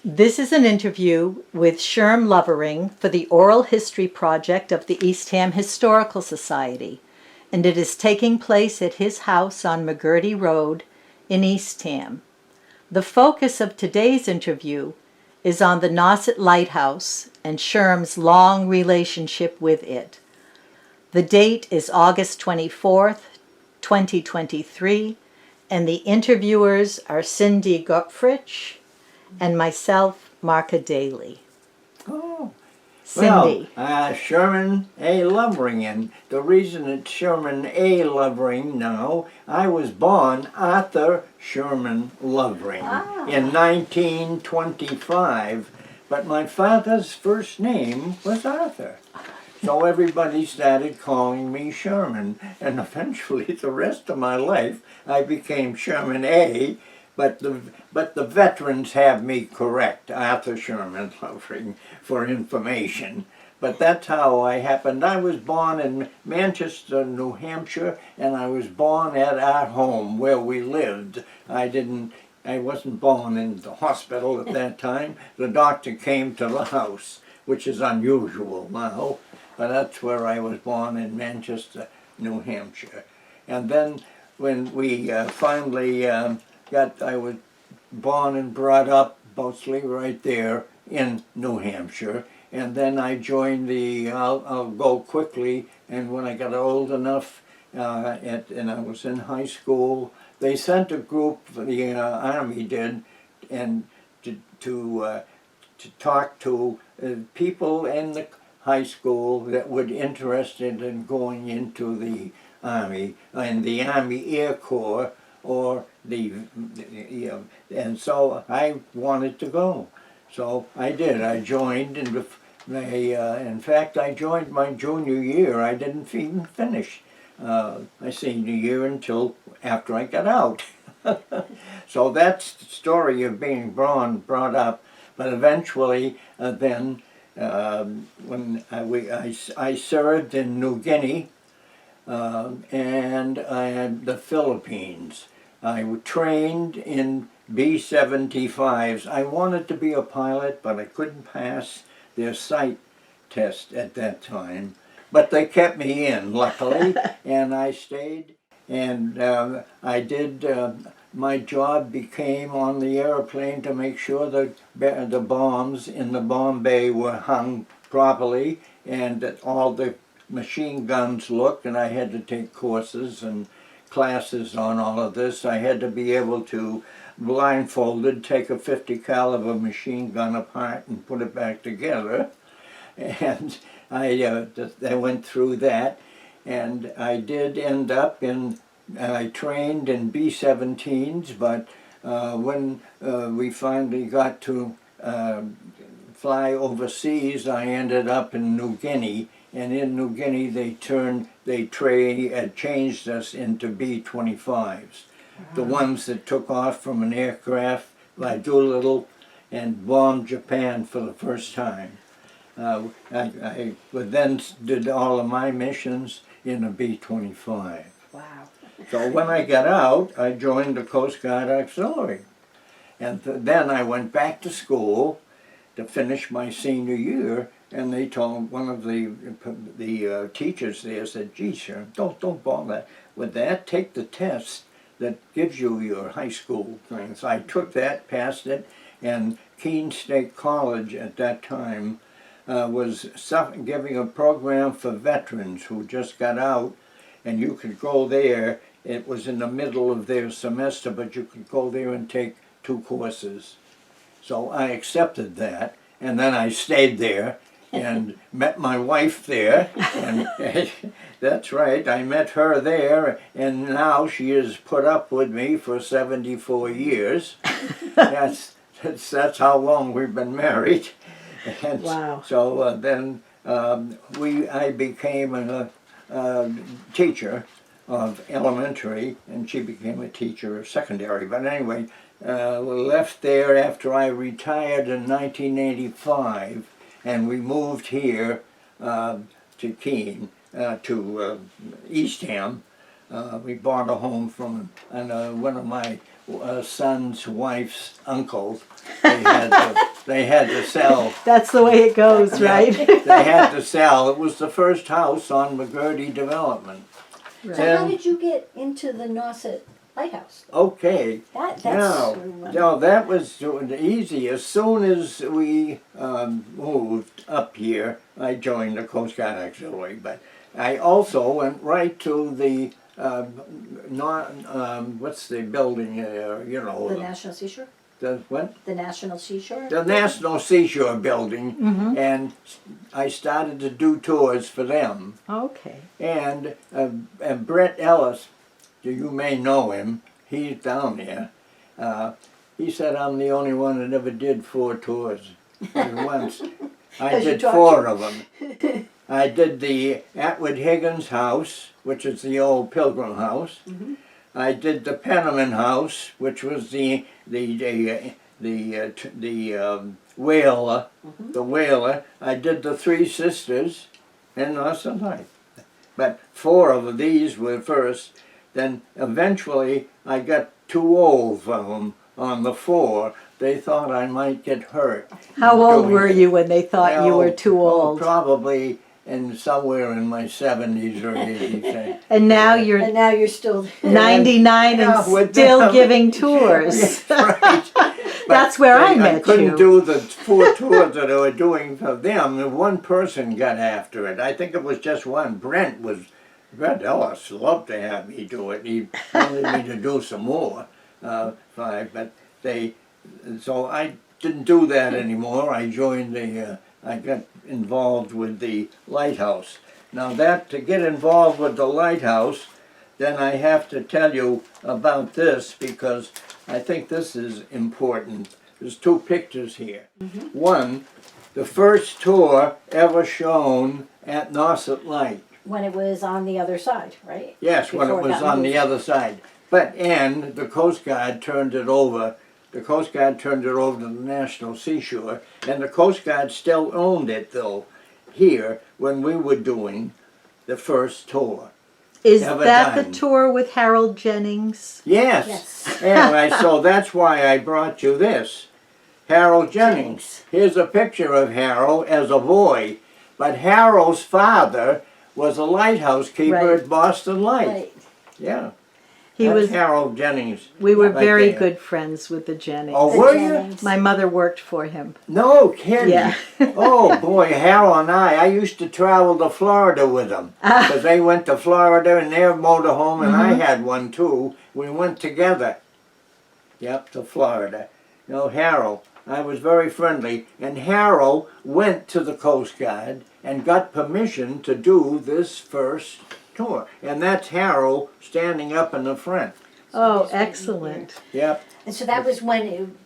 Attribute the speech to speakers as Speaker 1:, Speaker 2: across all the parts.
Speaker 1: This is an interview with Sherm Lovering for the Oral History Project of the Eastham Historical Society, and it is taking place at his house on McGurty Road in Eastham. The focus of today's interview is on the Nauset Lighthouse and Sherm's long relationship with it. The date is August 24th, 2023, and the interviewers are Cindy Goepfrich and myself, Marca Daley.
Speaker 2: Oh,
Speaker 1: Cindy.
Speaker 2: well, Sherman A. Lovering, and the reason it's Sherman A. Lovering now, I was born Arthur Sherman Lovering in 1925, but my father's first name was Arthur. So everybody started calling me Sherman, and eventually the rest of my life I became Sherman A., but the veterans have me correct, Arthur Sherman Lovering, for information. But that's how I happened. I was born in Manchester, New Hampshire, and I was born at our home where we lived. I wasn't born in the hospital at that time. The doctor came to the house, which is unusual now, but that's where I was born, in Manchester, New Hampshire. And then when we finally I was born and brought up mostly right there in New Hampshire, and then I joined I'll go quickly, and when I got old enough, and I was in high school, they sent a group, the Army did, and to talk to people in the high school that were interested in going into the Army, and the Army Air Corps, or and so I wanted to go. So I did. I joined, and in fact, I joined my junior year. I didn't even finish my senior year until after I got out. So that's the story of being brought up. But eventually, then, when I served in New Guinea and the Philippines. I trained in B-75s. I wanted to be a pilot, but I couldn't pass their sight test at that time. But they kept me in, luckily, and I stayed. And I did, my job became on the airplane to make sure that the bombs in the bomb bay were hung properly, and that all the machine guns looked, and I had to take courses and classes on all of this. I had to be able to, blindfolded, take a .50 caliber machine gun apart and put it back together. And I went through that, and I did end up I trained in B-17s, but when we finally got to fly overseas, I ended up in New Guinea. And in New Guinea, they changed us into B-25s, the ones that took off from an aircraft by Doolittle and bombed Japan for the first time. I then did all of my missions in a B-25.
Speaker 1: Wow.
Speaker 2: So when I got out, I joined the Coast Guard Auxiliary. And then I went back to school to finish my senior year. And they told one of the teachers there, said, "Gee, sir, don't bother with that. Take the test that gives you your high school thing." So I took that, passed it, and Keene State College at that time was giving a program for veterans who just got out, and you could go there. It was in the middle of their semester, but you could go there and take 2 courses. So I accepted that, and then I stayed there and met my wife there, and that's right, I met her there, and now she has put up with me for 74 years. That's how long we've been married. And
Speaker 1: wow.
Speaker 2: So then I became a teacher of elementary, and she became a teacher of secondary. But anyway, we left there after I retired in 1985. And we moved here to Keene, to Eastham, we bought a home from one of my son's wife's uncles. They had to sell.
Speaker 1: That's the way it goes, right?
Speaker 2: They had to sell. It was the first house on McGurty Development.
Speaker 1: Right.
Speaker 3: So how did you get into the Nauset Lighthouse?
Speaker 2: Okay.
Speaker 3: That's
Speaker 2: No, that was easy. As soon as we moved up here, I joined the Coast Guard Auxiliary. But I also went right to the what's the building there? You know,
Speaker 3: the National Seashore.
Speaker 2: the what?
Speaker 3: The National Seashore.
Speaker 2: The National Seashore Building, and I started to do tours for them.
Speaker 1: Okay.
Speaker 2: And Brett Ellis, you may know him, he's down there. He said I'm the only one that ever did 4 tours at once. I
Speaker 3: As you
Speaker 2: did
Speaker 3: talked
Speaker 2: 4 of them. I did the Atwood Higgins house, which is the old Pilgrim house. I did the Penniman house, which was the whaler, the whaler. I did the 3 sisters, and Nauset Light. But 4 of these were first. Then eventually I got too old for them on the 4. They thought I might get hurt.
Speaker 1: How old were you when they thought you were too old?
Speaker 2: Probably somewhere in my 70s or 80s.
Speaker 1: And now you're
Speaker 3: And now you're still
Speaker 1: 99 and
Speaker 2: with
Speaker 1: still
Speaker 2: them.
Speaker 1: giving tours.
Speaker 2: Right.
Speaker 1: That's where I met
Speaker 2: I couldn't
Speaker 1: you.
Speaker 2: do the 4 tours that I was doing for them. One person got after it. I think it was just one. Brent Ellis loved to have me do it. He wanted me to do some more. 5, but so I didn't do that anymore. I joined I got involved with the lighthouse. Now to get involved with the lighthouse, then I have to tell you about this because I think this is important. There's 2 pictures here. One, the first tour ever shown at Nauset Light.
Speaker 3: when it was on the other side, right?
Speaker 2: Yes, when it
Speaker 3: Before
Speaker 2: was
Speaker 3: got
Speaker 2: on the
Speaker 3: moved.
Speaker 2: other side. And the Coast Guard turned it over. The Coast Guard turned it over to the National Seashore, and the Coast Guard still owned it, though, here, when we were doing the first tour.
Speaker 1: Is
Speaker 2: Ever
Speaker 1: that
Speaker 2: done.
Speaker 1: the tour with Harold Jennings?
Speaker 2: Yes.
Speaker 3: Yes.
Speaker 2: Anyway, so that's why I brought you this. Harold Jennings. Here's a picture of Harold as a boy. But Harold's father was a lighthouse keeper
Speaker 1: Right.
Speaker 2: at Boston Light.
Speaker 3: Right.
Speaker 2: Yeah.
Speaker 1: He
Speaker 2: That's
Speaker 1: was.
Speaker 2: Harold Jennings.
Speaker 1: We were
Speaker 2: right
Speaker 1: very
Speaker 2: there.
Speaker 1: good friends with the Jennings.
Speaker 2: Oh,
Speaker 3: The
Speaker 2: were you?
Speaker 3: Jennings.
Speaker 1: My mother worked for him.
Speaker 2: No kidding.
Speaker 1: Yeah.
Speaker 2: Oh boy, Harold and I used to travel to Florida with them because they went to Florida in their motorhome, and I had one too. We went together. Yep, to Florida. You know, Harold, I was very friendly, and Harold went to the Coast Guard and got permission to do this first tour, and that's Harold standing up in the front.
Speaker 1: Oh,
Speaker 3: there's one
Speaker 1: excellent.
Speaker 2: Yep.
Speaker 3: And so that was when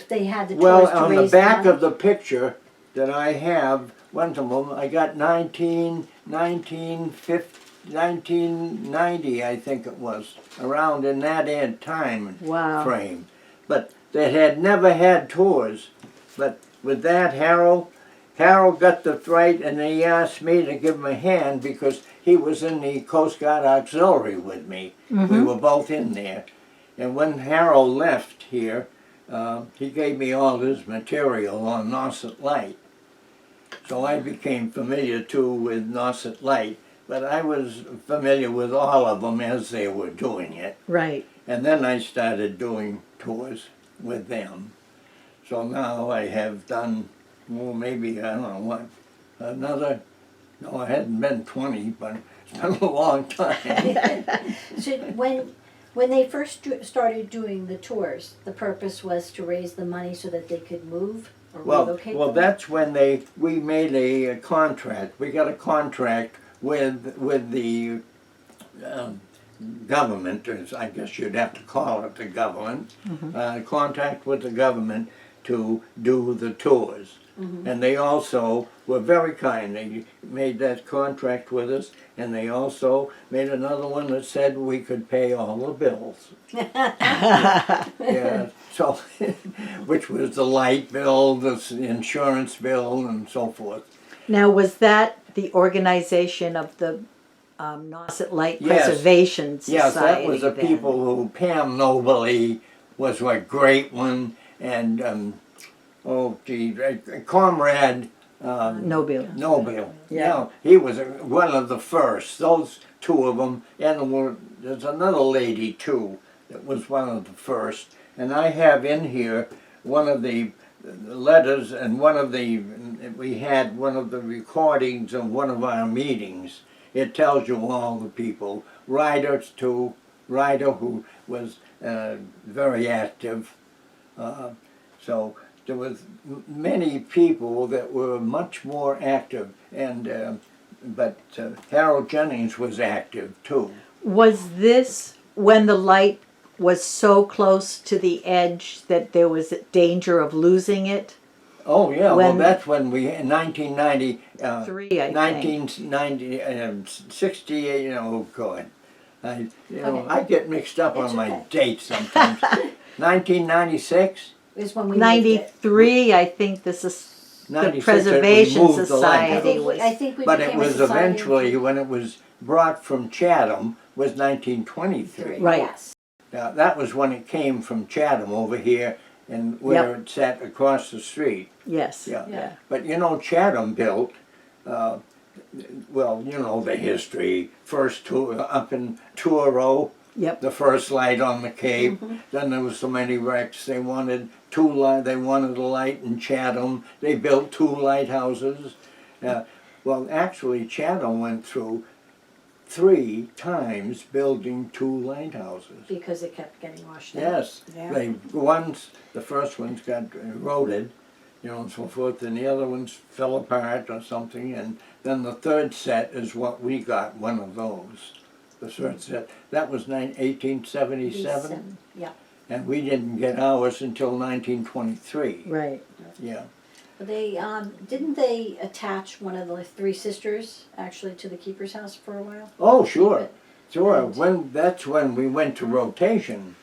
Speaker 3: they had the
Speaker 2: Well,
Speaker 3: tours to
Speaker 2: on the
Speaker 3: raise
Speaker 2: back
Speaker 3: money.
Speaker 2: of the picture that I have, one of them, I got 1990, I think it was, around in that time
Speaker 1: Wow.
Speaker 2: frame. But they had never had tours. But with that, Harold got the right, and he asked me to give him a hand because he was in the Coast Guard Auxiliary with me. We were both in there. And when Harold left here, he gave me all his material on Nauset Light. So I became familiar too with Nauset Light, but I was familiar with all of them as they were doing it.
Speaker 1: Right.
Speaker 2: And then I started doing tours with them. So now I have done, well, maybe, I don't know what, no, I hadn't been 20, but it's been a long time.
Speaker 3: So when they first started doing the tours, the purpose was to raise the money so that they could move or relocate
Speaker 2: Well,
Speaker 3: them?
Speaker 2: that's when we made a contract. We got a contract with the government, as I guess you'd have to call it the government, contract with the government to do the tours. And they also were very kind. They made that contract with us, and they also made another one that said we could pay all the bills. Yeah, so, which was the light bill, the insurance bill, and so forth.
Speaker 1: Now, was that the organization of the Nauset Light
Speaker 2: Yes.
Speaker 1: Preservation Society.
Speaker 2: Yes, that was the
Speaker 1: then.
Speaker 2: people who, Pam Nobley was a great one, and, Comrade
Speaker 1: Nobel.
Speaker 2: Nobel.
Speaker 1: Yeah.
Speaker 2: He was one of the first, those two of them, and there's another lady too that was one of the first. And I have in here one of the letters and we had one of the recordings of one of our meetings. It tells you all the people. Ryder who was very active. So there was many people that were much more active, and but Harold Jennings was active too.
Speaker 1: Was this when the light was so close to the edge that there was a danger of losing it?
Speaker 2: Oh yeah,
Speaker 1: When-
Speaker 2: well that's when we, in 1990,
Speaker 1: 3, I think.
Speaker 2: 1990, 68, oh God. I get mixed up
Speaker 3: It's
Speaker 2: on my
Speaker 3: okay.
Speaker 2: dates sometimes. 1996?
Speaker 3: Is when we moved it.
Speaker 1: 93, I think this is the
Speaker 2: 96 that we
Speaker 1: Preservation
Speaker 2: moved the
Speaker 1: Society
Speaker 2: lighthouse.
Speaker 1: was.
Speaker 3: I think we
Speaker 2: But it
Speaker 3: became a
Speaker 2: was
Speaker 3: society in
Speaker 2: eventually, when it was brought from Chatham, was 1923.
Speaker 1: Right.
Speaker 3: Yes.
Speaker 2: Now, that was when it came from Chatham over here, and where it sat across the street.
Speaker 1: Yes.
Speaker 2: Yeah.
Speaker 3: Yeah.
Speaker 2: But Chatham built, well, the history. First tour up in Truro,
Speaker 1: Yep.
Speaker 2: the first light on the Cape. Then there was so many wrecks. They wanted They wanted a light in Chatham. They built 2 lighthouses. Well, actually, Chatham went through 3 times building 2 lighthouses.
Speaker 3: Because it kept getting washed out.
Speaker 2: Yes,
Speaker 3: Yeah.
Speaker 2: the first ones got eroded, and so forth, and the other ones fell apart or something, and then the third set is what we got, one of those. The third set, that was 1877,
Speaker 3: Yeah.
Speaker 2: and we didn't get ours until 1923.
Speaker 1: Right.
Speaker 2: Yeah.
Speaker 3: They, didn't they attach one of the 3 sisters actually to the keeper's house for a while?
Speaker 2: Oh, sure, sure.
Speaker 3: And-
Speaker 2: That's when we went to rotation.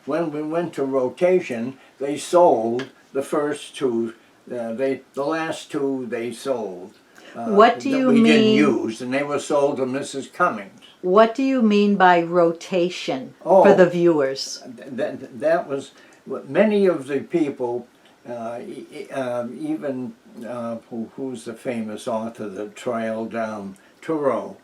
Speaker 2: When we went to rotation, they sold the first 2. The last 2 they sold.
Speaker 1: What do you
Speaker 2: that we didn't
Speaker 1: mean-
Speaker 2: use, and they were sold to Mrs. Cummings.
Speaker 1: What do you mean by rotation
Speaker 2: Oh.
Speaker 1: for the viewers?
Speaker 2: That was what many of the people, even who's the famous author that trailed down Thoreau.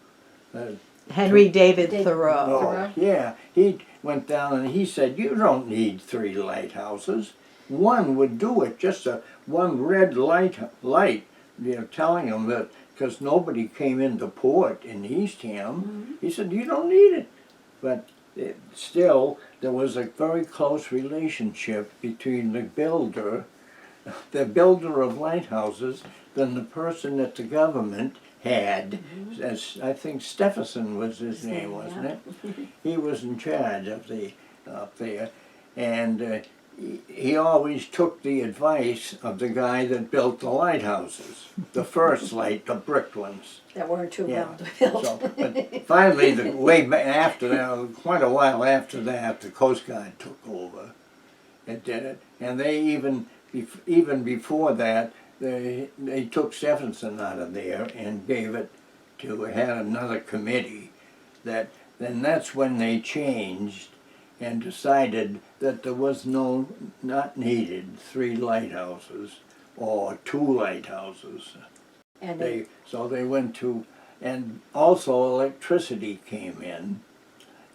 Speaker 1: Henry David
Speaker 3: David
Speaker 1: Thoreau.
Speaker 3: Thoreau.
Speaker 2: Yeah, he went down and he said, you don't need 3 lighthouses. One would do it, just one red light, telling them that, because nobody came into port in Eastham. He said, you don't need it. But still, there was a very close relationship between the builder of lighthouses, than the person that the government had, as I think Stephenson was his name, wasn't it? He was in charge of up there, and he always took the advice of the guy that built the lighthouses, the first the brick ones.
Speaker 3: That weren't too
Speaker 2: Yeah.
Speaker 3: well to build.
Speaker 2: So, but finally, way back after that, quite a while after that, the Coast Guard took over and did it, and they even before that, they took Stephenson out of there and gave it to, had another committee. Then that's when they changed and decided that there was not needed 3 lighthouses or 2 lighthouses.
Speaker 3: And
Speaker 2: So they went to, and also electricity came in,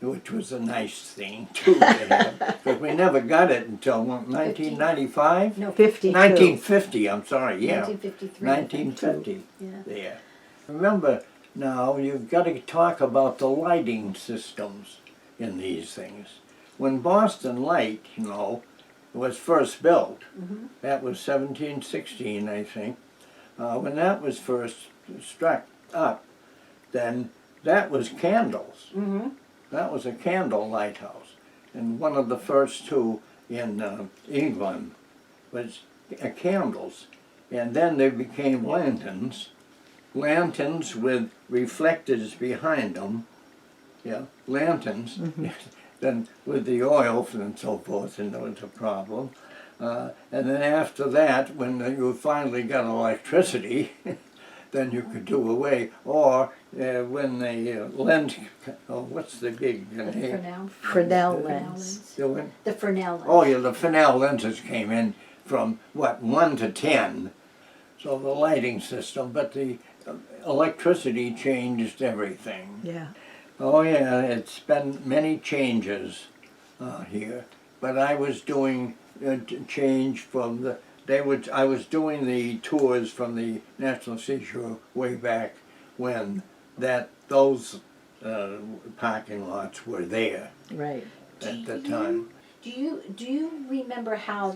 Speaker 2: which was a nice thing too to have, because we never got it until 1995?
Speaker 3: no,
Speaker 1: 52.
Speaker 2: 1950, I'm sorry, yeah.
Speaker 3: 1953.
Speaker 2: 1950,
Speaker 3: Yeah.
Speaker 2: there. Remember, now you've got to talk about the lighting systems in these things. When Boston Light, was first built, that was 1716, I think, when that was first struck up, then that was candles. That was a candle lighthouse. And one of the first 2 in England was candles. And then they became lanterns with reflectors behind them. Yeah, lanterns. Then with the oil and so forth, and there was a problem. And then after that, when you finally got electricity, then you could do away. Or when they lens, oh, what's the big name?
Speaker 1: Fresnel lens.
Speaker 3: The Fresnel lens.
Speaker 2: Oh yeah, the Fresnel lenses came in from, what, 1 to 10. So the lighting system, but the electricity changed everything.
Speaker 1: Yeah.
Speaker 2: Oh yeah, it's been many changes here. But I was doing change from the, I was doing the tours from the National Seashore way back when those parking lots were there
Speaker 1: Right.
Speaker 2: at the time.
Speaker 3: Do you remember how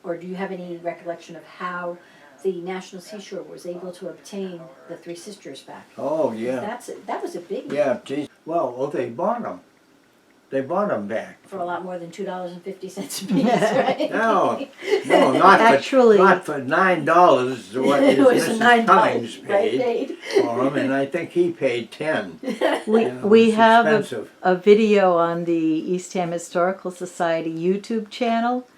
Speaker 3: or do you have any recollection of how the National Seashore was able to obtain the Three Sisters back?
Speaker 2: Oh yeah.
Speaker 3: That was a big
Speaker 2: Yeah, geez. Well, they bought them. They bought them back.
Speaker 3: for a lot more than $2.50 a piece, right?
Speaker 2: No, not
Speaker 1: Actually-
Speaker 2: for $9. What
Speaker 3: It was
Speaker 2: Mrs.
Speaker 3: $9
Speaker 2: Cummings
Speaker 3: right,
Speaker 2: paid for them, and I think he paid 10.
Speaker 1: We
Speaker 2: it's
Speaker 1: have
Speaker 2: expensive.
Speaker 1: a video on the Eastham Historical Society YouTube channel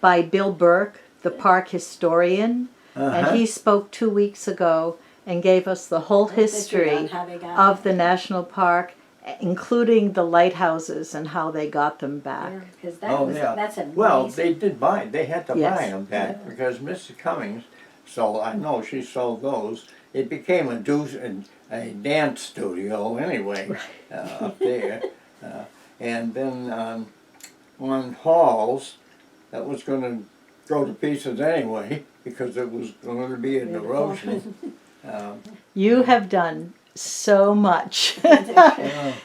Speaker 1: by Bill Burke, the park historian, and he spoke 2 weeks ago and gave us the whole history
Speaker 3: on how they got
Speaker 1: of the national park, including the lighthouses and how they got them back.
Speaker 3: Because that's amazing.
Speaker 2: Well, they had to
Speaker 1: Yes.
Speaker 2: buy them back because Mrs. Cummings sold, I know she sold those. It became a dance studio anyway, up there. And then on Halls, that was going to go to pieces anyway because it was going to be an erosion.
Speaker 1: You have done so much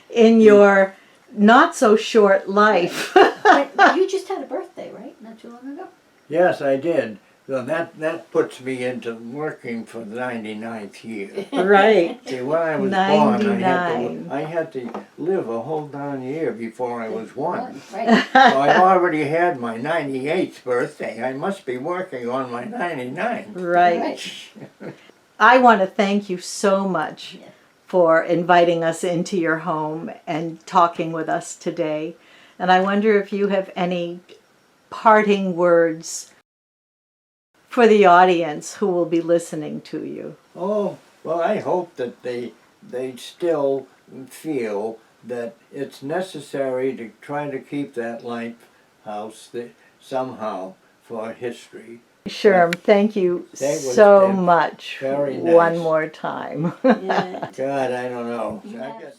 Speaker 1: in your not so short life.
Speaker 3: But you just had a birthday, right? Not too long ago?
Speaker 2: Yes, I did. So that puts me into working for the 99th year.
Speaker 1: Right.
Speaker 2: See, when I was
Speaker 1: 99.
Speaker 2: born, I had to live a whole darn year before I was 1.
Speaker 3: Right.
Speaker 2: So I already had my 98th birthday. I must be working on my 99th.
Speaker 1: Right. I want to thank you so much for inviting us into your home and talking with us today. And I wonder if you have any parting words for the audience who will be listening to you.
Speaker 2: Oh, well, I hope that they still feel that it's necessary to try to keep that lighthouse somehow for history.
Speaker 1: Sherm, thank you
Speaker 2: was
Speaker 1: so much
Speaker 2: very nice.
Speaker 1: one more time.
Speaker 3: Yeah.
Speaker 2: God, I don't know.
Speaker 3: You
Speaker 2: I
Speaker 3: have-
Speaker 2: guess